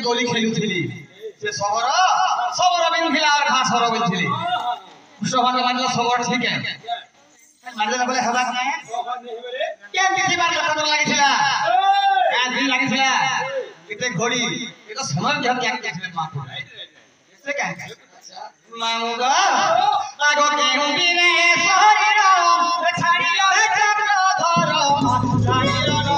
गोली खेलुथिली से सबर सबर बिनथिला और घास हर बिनथिली शोभा के मानला सबर ठीक है मारला बोले हवा नाही केन किति बार कत लागिथिला आ दिन लागिथिला किते घोड़ी एतो समय जब क्या देखले माको से क्या मांगोगा आगो केहू बिने शरीर छाड़ी लो चक्र धर छाड़ी लो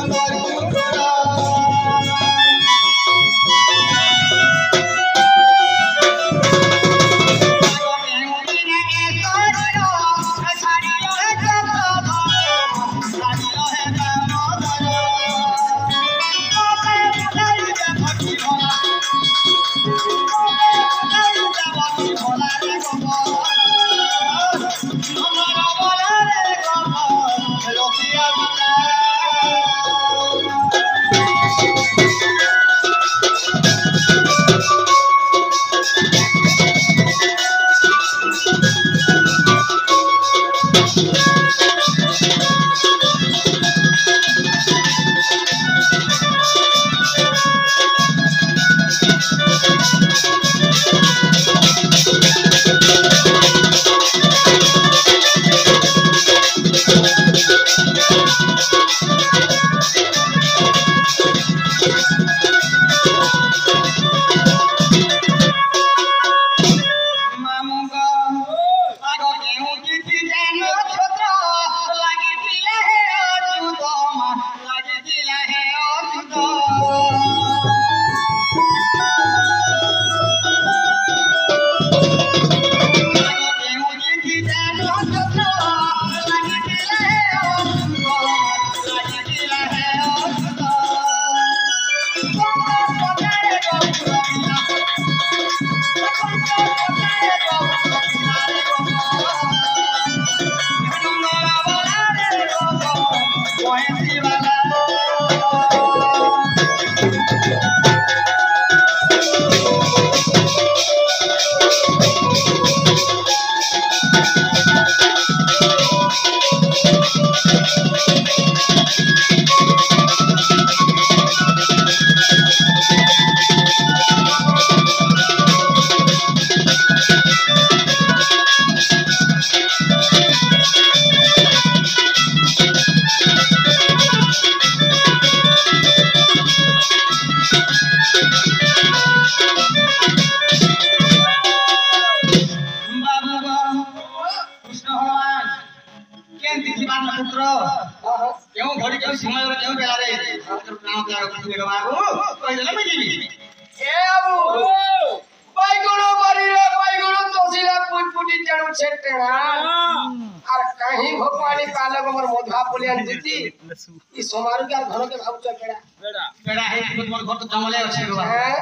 सोमारू के घर के भाव चल केड़ा बेड़ा है कि मोर घर तो जंगले अछि रे हैं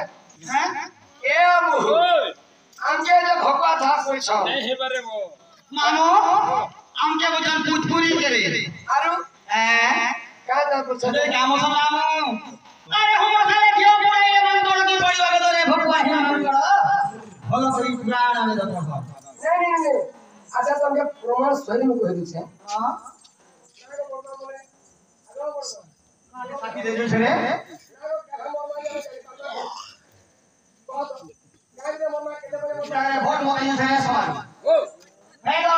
ए अबू हमके जो भगवा था कोई छ नहीं हे बारे वो मानो हमके बचन पूछपुरी करे आरु का था कुछ रे काम सब मामो अरे हम साले क्यों पड़े मन तोड़ के पड़िवा के रे भगवा है हम करो भलो बड़ी पुराण में देखो नहीं अच्छा तुमके प्रमाण स्वयं में कह दी छे हां साथी दे जो छरे बहुत मोबाइल से सवाल ओ हे गो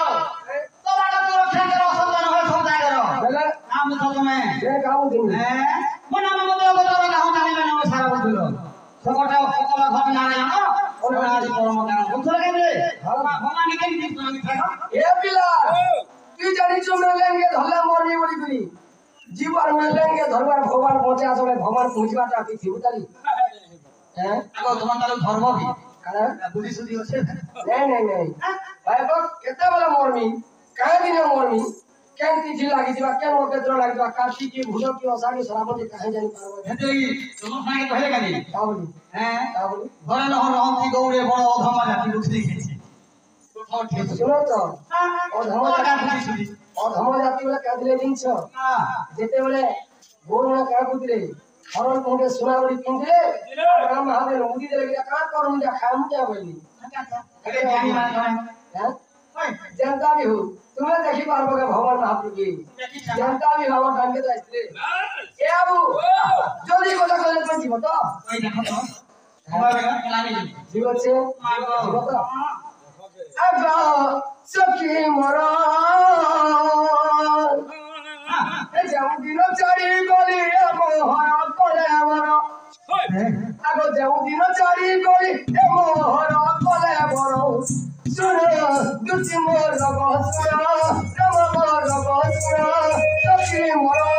तो बात तो रक्षा करो संतान हो समझा करो बोले नाम तो तुम्हें ये गाऊं दिन है मना मत तो बता रहा हूं जाने में सारा बोल दो খবরটা সকল ঘটনা না ওরা আজ পরম কারণ বুঝলে কেন ভগবান কেন তুমি থাকো এ পিলা তুই জানিস মেলেঙ্গে ধরলে মরবি বলি করি জীবন মেলেঙ্গে ধরবার ভগবান পৌঁছে আসলে ভগবান পৌঁছবাটা কি থিবুতালি হ্যাঁ আগো তোমার তাহলে ধর্ম কি কারণ বুদ্ধি শুদ্ধি আছে नहीं भाई को केते वाला मोरमी काहे दिन मोरमी केन तिथि लागि दिबा केन ओ केत्र लागि दिबा काशी की भूलो की ओसानी सरापति काहे जानि पारबो হেতে তোমার সঙ্গে কইলে কেন তা বলি হ্যাঁ তা বলি ঘরে নহর রহন্তি গৌরে বড় অধমা জাতি লুক দেখেছি তো ঠক ঠিক सुनो तो অধমা জাতি শুনি अधम जाति वाला कादले जिंस না जेते वाले गोरना का कुदले हरण मुंडे सुनावली किंदले राम हावे मुदी दे लगे का करू जा खाम क्या बोली আগে জ্ঞানী মানে हैं जनता भी हो तुम्हें देखी पारबो के भगवान महाप्रभु की जनता भी हवा ढंग के जाइले ए बाबू जल्दी কথা কইলে তো জীব তো ওই দেখো তো আমার কেলানি জীব আছে জীব তো আগা সখী মরা এ যাও দিন চারি গলি মোহর কলে আমার আগো যাও দিন চারি গলি মোহর কলে বড় শুন দুটি মোর রব শুন রব মোর রব শুন সখী মরা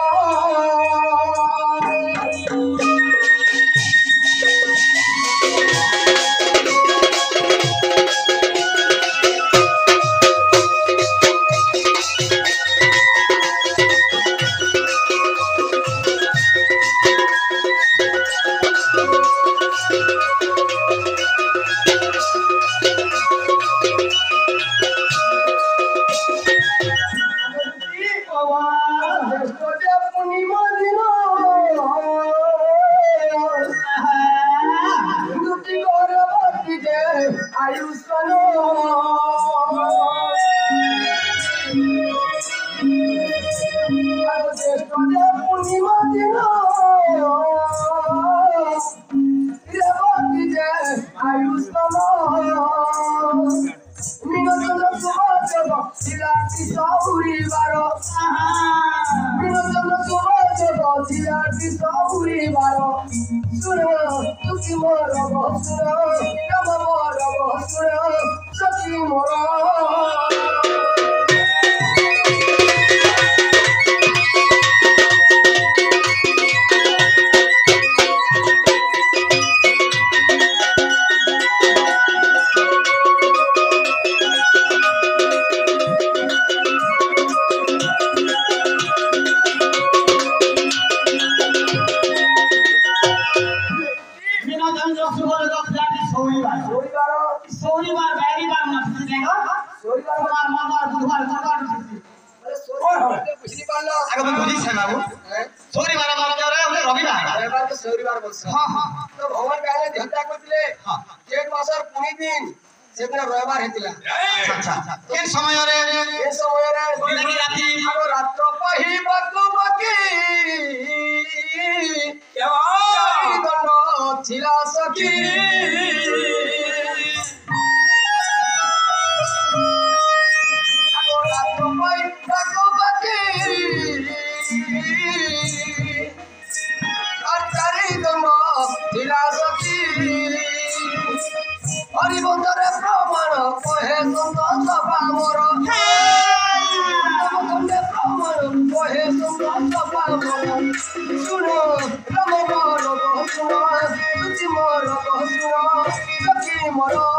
Moro